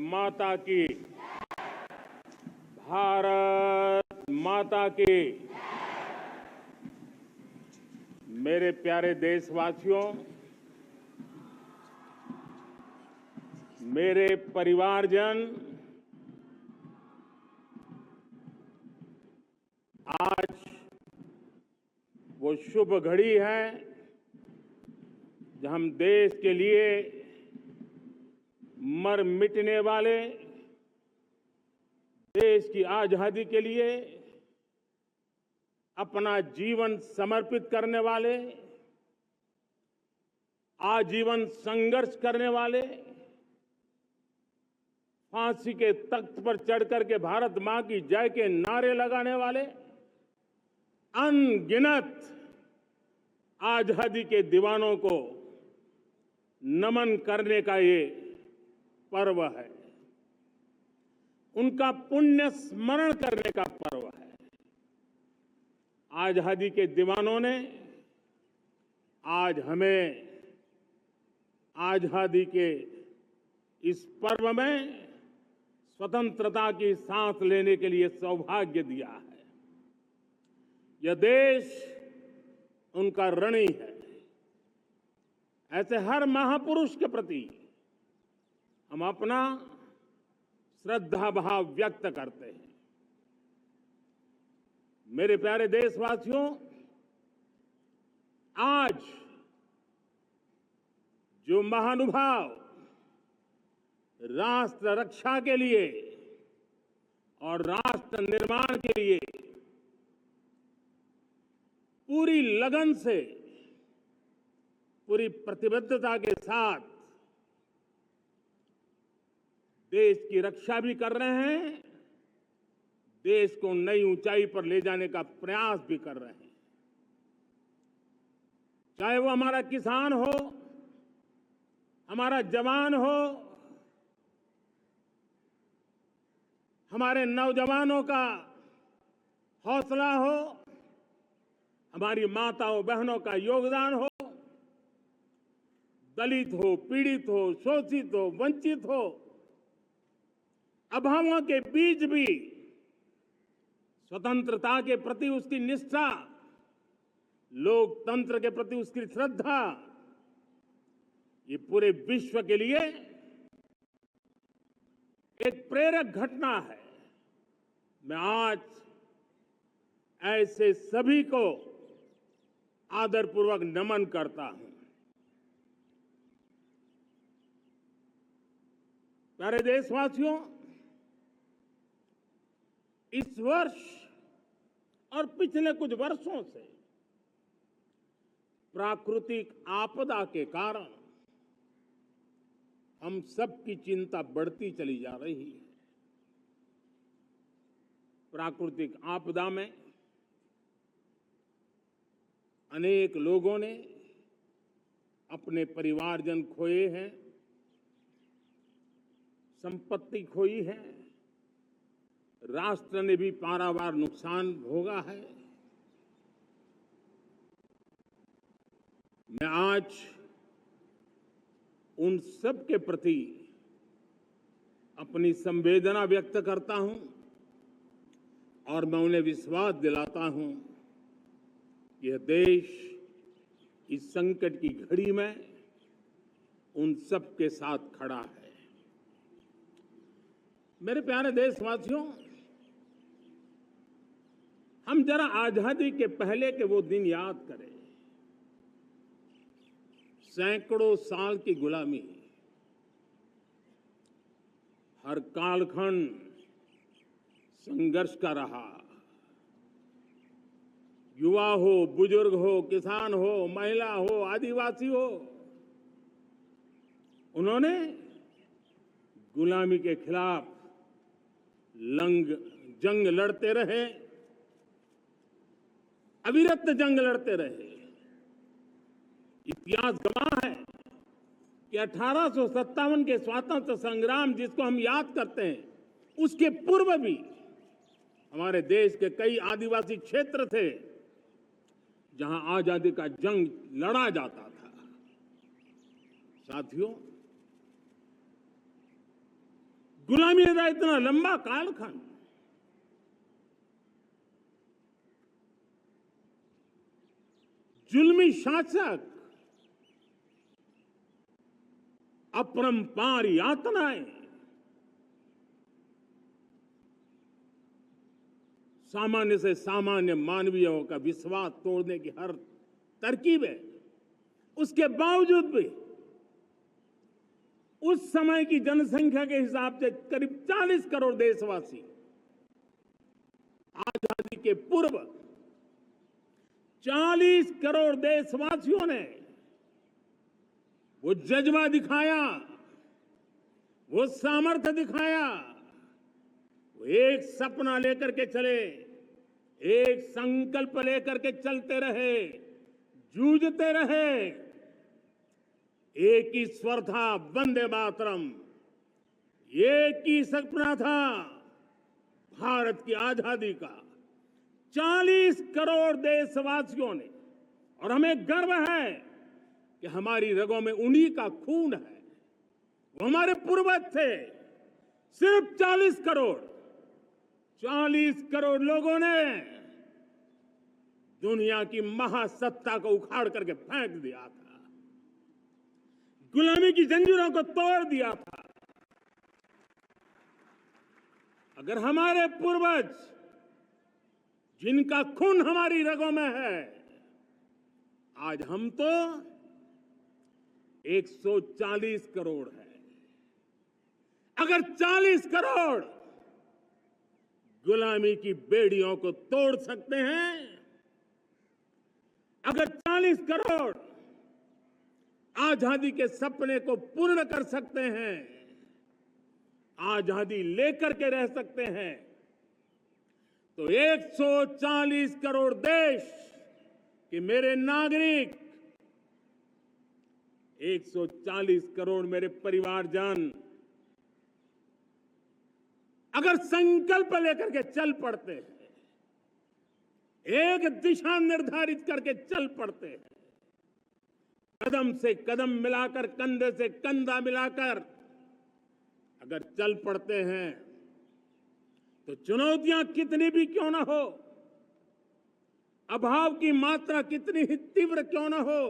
माता की, भारत माता की। मेरे प्यारे देशवासियों, मेरे परिवारजन, आज वो शुभ घड़ी है जब हम देश के लिए मर मिटने वाले, देश की आजादी के लिए अपना जीवन समर्पित करने वाले, आजीवन संघर्ष करने वाले, फांसी के तख्त पर चढ़कर के भारत मां की जय के नारे लगाने वाले अनगिनत आजादी के दीवानों को नमन करने का ये पर्व है, उनका पुण्य स्मरण करने का पर्व है। आजादी के दीवानों ने आज हमें आजादी के इस पर्व में स्वतंत्रता की सांस लेने के लिए सौभाग्य दिया है। यह देश उनका ऋणी है। ऐसे हर महापुरुष के प्रति हम अपना श्रद्धा भाव व्यक्त करते हैं। मेरे प्यारे देशवासियों, आज जो महानुभाव राष्ट्र रक्षा के लिए और राष्ट्र निर्माण के लिए पूरी लगन से, पूरी प्रतिबद्धता के साथ देश की रक्षा भी कर रहे हैं, देश को नई ऊंचाई पर ले जाने का प्रयास भी कर रहे हैं। चाहे वो हमारा किसान हो, हमारा जवान हो, हमारे नौजवानों का हौसला हो, हमारी माताओं बहनों का योगदान हो, दलित हो, पीड़ित हो, शोषित हो, वंचित हो, अभावों के बीच भी स्वतंत्रता के प्रति उसकी निष्ठा, लोकतंत्र के प्रति उसकी श्रद्धा, ये पूरे विश्व के लिए एक प्रेरक घटना है। मैं आज ऐसे सभी को आदरपूर्वक नमन करता हूं। प्यारे देशवासियों, इस वर्ष और पिछले कुछ वर्षों से प्राकृतिक आपदा के कारण हम सबकी चिंता बढ़ती चली जा रही है। प्राकृतिक आपदा में अनेक लोगों ने अपने परिवारजन खोए हैं, संपत्ति खोई है, राष्ट्र ने भी पारावार नुकसान भोगा है। मैं आज उन सब के प्रति अपनी संवेदना व्यक्त करता हूं और मैं उन्हें विश्वास दिलाता हूं कि यह देश इस संकट की घड़ी में उन सब के साथ खड़ा है। मेरे प्यारे देशवासियों, हम जरा आजादी के पहले के वो दिन याद करें। सैकड़ों साल की गुलामी, हर कालखंड संघर्ष का रहा। युवा हो, बुजुर्ग हो, किसान हो, महिला हो, आदिवासी हो, उन्होंने गुलामी के खिलाफ जंग लड़ते रहे, अविरत जंग लड़ते रहे। इतिहास गवाह है कि 1857 के स्वातंत्र संग्राम जिसको हम याद करते हैं, उसके पूर्व भी हमारे देश के कई आदिवासी क्षेत्र थे जहां आजादी का जंग लड़ा जाता था। साथियों, गुलामी का इतना लंबा कालखंड, जुल्मी शासक, अपरंपार यातनाएं, सामान्य से सामान्य मानवीयों का विश्वास तोड़ने की हर तरकीब है। उसके बावजूद भी उस समय की जनसंख्या के हिसाब से करीब 40 करोड़ देशवासी आजादी के पूर्व 40 करोड़ देशवासियों ने वो जज्बा दिखाया, वो सामर्थ्य दिखाया, वो एक सपना लेकर के चले, एक संकल्प लेकर के चलते रहे, जूझते रहे। एक ही स्वर था, वंदे मातरम। एक ही सपना था, भारत की आजादी का। 40 करोड़ देशवासियों ने, और हमें गर्व है कि हमारी रगों में उन्हीं का खून है। वो हमारे पूर्वज थे। सिर्फ 40 करोड़ लोगों ने दुनिया की महासत्ता को उखाड़ करके फेंक दिया था, गुलामी की जंजीरों को तोड़ दिया था। अगर हमारे पूर्वज, जिनका खून हमारी रगों में है, आज हम तो 140 करोड़ है। अगर 40 करोड़ गुलामी की बेड़ियों को तोड़ सकते हैं, अगर 40 करोड़ आजादी के सपने को पूर्ण कर सकते हैं, आजादी लेकर के रह सकते हैं, तो 140 करोड़ देश के मेरे नागरिक, 140 करोड़ मेरे परिवारजन अगर संकल्प लेकर के चल पड़ते हैं, एक दिशा निर्धारित करके चल पड़ते हैं, कदम से कदम मिलाकर, कंधे से कंधा मिलाकर अगर चल पड़ते हैं, तो चुनौतियां कितनी भी क्यों ना हो, अभाव की मात्रा कितनी ही तीव्र क्यों ना हो,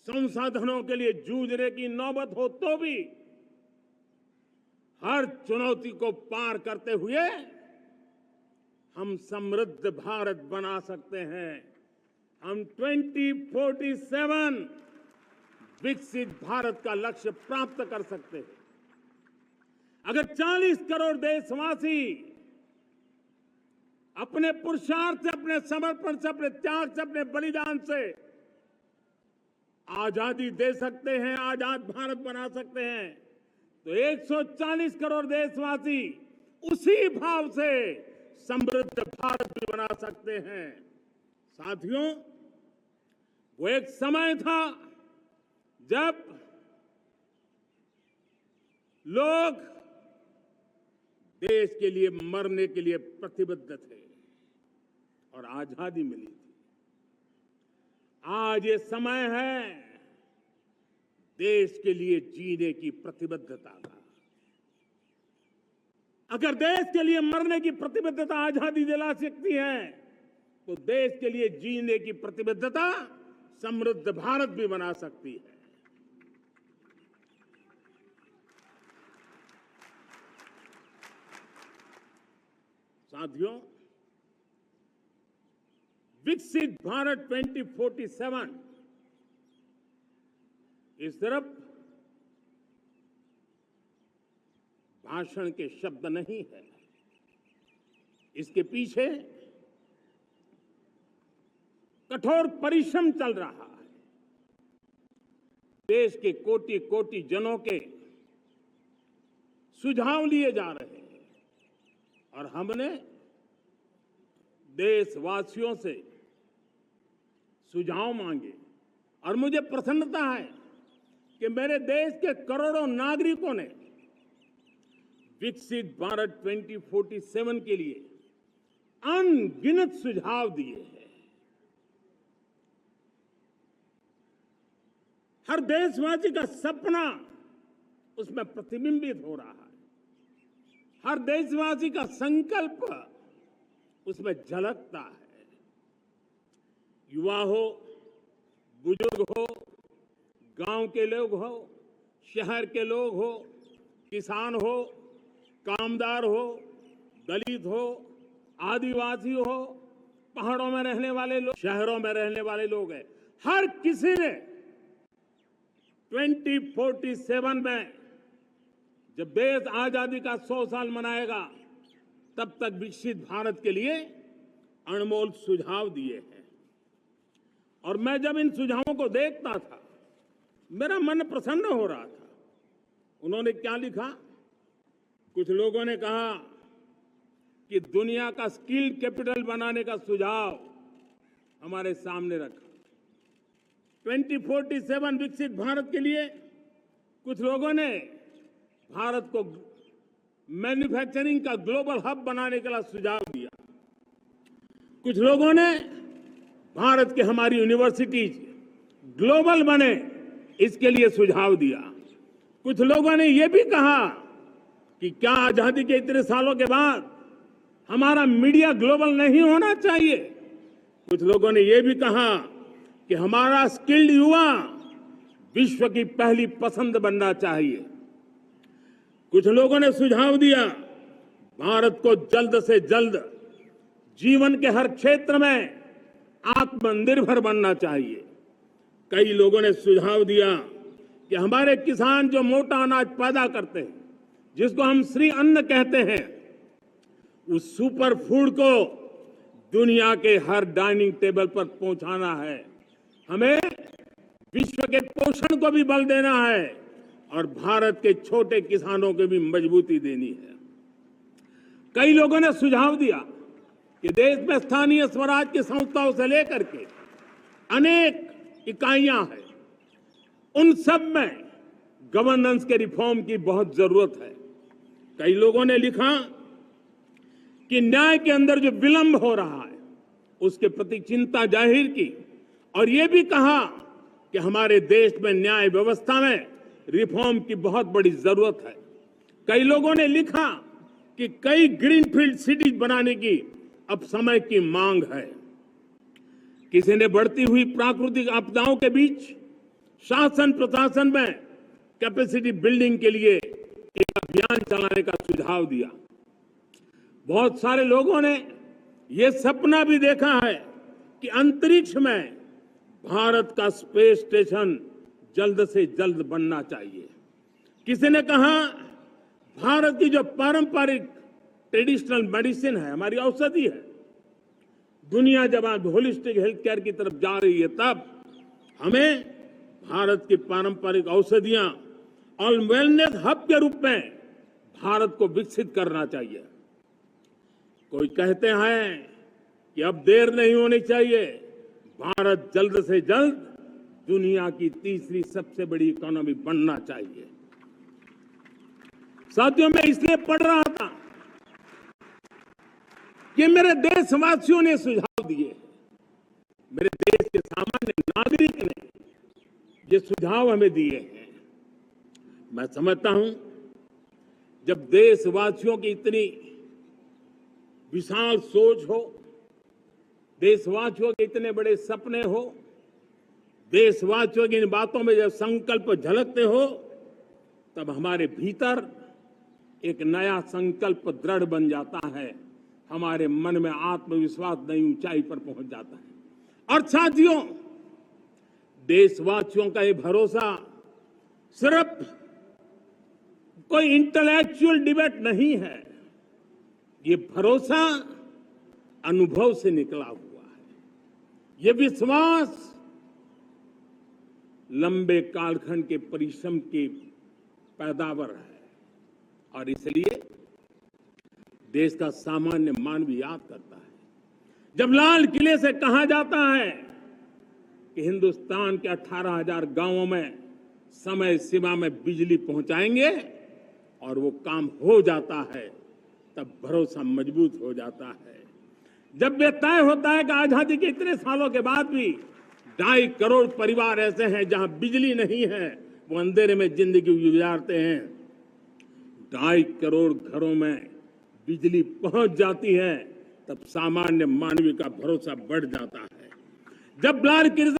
संसाधनों के लिए जूझने की नौबत हो तो भी हर चुनौती को पार करते हुए हम समृद्ध भारत बना सकते हैं। हम 2047 विकसित भारत का लक्ष्य प्राप्त कर सकते हैं। अगर 40 करोड़ देशवासी अपने पुरुषार्थ से, अपने समर्पण से, अपने त्याग से, अपने बलिदान से आजादी दे सकते हैं, आजाद भारत बना सकते हैं, तो 140 करोड़ देशवासी उसी भाव से समृद्ध भारत भी बना सकते हैं। साथियों, वो एक समय था जब लोग देश के लिए मरने के लिए प्रतिबद्ध थे और आजादी मिली थी। आज ये समय है देश के लिए जीने की प्रतिबद्धता का। अगर देश के लिए मरने की प्रतिबद्धता आजादी दिला सकती है, तो देश के लिए जीने की प्रतिबद्धता समृद्ध भारत भी बना सकती है। साथियों, विकसित भारत 2047 इस तरफ भाषण के शब्द नहीं है, इसके पीछे कठोर परिश्रम चल रहा है। देश के कोटि कोटि जनों के सुझाव लिए जा रहे हैं और हमने देशवासियों से सुझाव मांगे और मुझे प्रसन्नता है कि मेरे देश के करोड़ों नागरिकों ने विकसित भारत 2047 के लिए अनगिनत सुझाव दिए हैं। हर देशवासी का सपना उसमें प्रतिबिंबित हो रहा है। हर देशवासी का संकल्प उसमें झलकता है। युवा हो, बुजुर्ग हो, गांव के लोग हो, शहर के लोग हो, किसान हो, कामदार हो, दलित हो, आदिवासी हो, पहाड़ों में रहने वाले लोग, शहरों में रहने वाले लोग हैं, हर किसी ने 2047 में जब देश आजादी का 100 साल मनाएगा तब तक विकसित भारत के लिए अनमोल सुझाव दिए हैं। और मैं जब इन सुझावों को देखता था मेरा मन प्रसन्न हो रहा था। उन्होंने क्या लिखा? कुछ लोगों ने कहा कि दुनिया का स्किल कैपिटल बनाने का सुझाव हमारे सामने रखा। 2047 विकसित भारत के लिए कुछ लोगों ने भारत को मैन्युफैक्चरिंग का ग्लोबल हब बनाने का सुझाव दिया। कुछ लोगों ने भारत के हमारी यूनिवर्सिटीज ग्लोबल बने इसके लिए सुझाव दिया। कुछ लोगों ने यह भी कहा कि क्या आजादी के इतने सालों के बाद हमारा मीडिया ग्लोबल नहीं होना चाहिए। कुछ लोगों ने यह भी कहा कि हमारा स्किल्ड युवा विश्व की पहली पसंद बनना चाहिए। कुछ लोगों ने सुझाव दिया भारत को जल्द से जल्द जीवन के हर क्षेत्र में आत्मनिर्भर बनना चाहिए। कई लोगों ने सुझाव दिया कि हमारे किसान जो मोटा अनाज पैदा करते हैं, जिसको हम श्री अन्न कहते हैं, उस सुपर फूड को दुनिया के हर डाइनिंग टेबल पर पहुंचाना है। हमें विश्व के पोषण को भी बल देना है और भारत के छोटे किसानों को भी मजबूती देनी है। कई लोगों ने सुझाव दिया कि देश में स्थानीय स्वराज की संस्थाओं से लेकर के अनेक इकाइयां हैं, उन सब में गवर्नेंस के रिफॉर्म की बहुत जरूरत है। कई लोगों ने लिखा कि न्याय के अंदर जो विलंब हो रहा है उसके प्रति चिंता जाहिर की और ये भी कहा कि हमारे देश में न्याय व्यवस्था में रिफॉर्म की बहुत बड़ी जरूरत है। कई लोगों ने लिखा कि कई ग्रीनफील्ड सिटीज बनाने की अब समय की मांग है। किसी ने बढ़ती हुई प्राकृतिक आपदाओं के बीच शासन प्रशासन में कैपेसिटी बिल्डिंग के लिए एक अभियान चलाने का सुझाव दिया। बहुत सारे लोगों ने यह सपना भी देखा है कि अंतरिक्ष में भारत का स्पेस स्टेशन जल्द से जल्द बनना चाहिए। किसी ने कहा भारत की जो पारंपरिक ट्रेडिशनल मेडिसिन है, हमारी औषधि है, दुनिया जब आज होलिस्टिक हेल्थ केयर की तरफ जा रही है तब हमें भारत की पारंपरिक औषधियां और वेलनेस हब के रूप में भारत को विकसित करना चाहिए। कोई कहते हैं कि अब देर नहीं होनी चाहिए, भारत जल्द से जल्द दुनिया की तीसरी सबसे बड़ी इकोनॉमी बनना चाहिए। साथियों, मैं इसलिए पढ़ रहा था कि मेरे देशवासियों ने सुझाव दिए, मेरे देश के सामान्य नागरिक ने ये सुझाव हमें दिए हैं। मैं समझता हूं जब देशवासियों की इतनी विशाल सोच हो, देशवासियों के इतने बड़े सपने हो, देशवासियों की इन बातों में जब संकल्प झलकते हो तब हमारे भीतर एक नया संकल्प दृढ़ बन जाता है, हमारे मन में आत्मविश्वास नई ऊंचाई पर पहुंच जाता है। और साथियों, देशवासियों का ये भरोसा सिर्फ कोई इंटेलेक्चुअल डिबेट नहीं है, ये भरोसा अनुभव से निकला हुआ है। ये विश्वास लंबे कालखंड के परिश्रम की पैदावार है और इसलिए देश का सामान्य मानव याद करता है। जब लाल किले से कहा जाता है कि हिंदुस्तान के 18,000 गांवों में समय सीमा में बिजली पहुंचाएंगे और वो काम हो जाता है, तब भरोसा मजबूत हो जाता है। जब यह तय होता है कि आजादी के इतने सालों के बाद भी 2.5 करोड़ परिवार ऐसे हैं जहां बिजली नहीं है, वो अंधेरे में जिंदगी गुजारते हैं, 2.5 करोड़ घरों में बिजली पहुंच जाती है तब सामान्य मानवीय का भरोसा बढ़ जाता है। जब लाल किले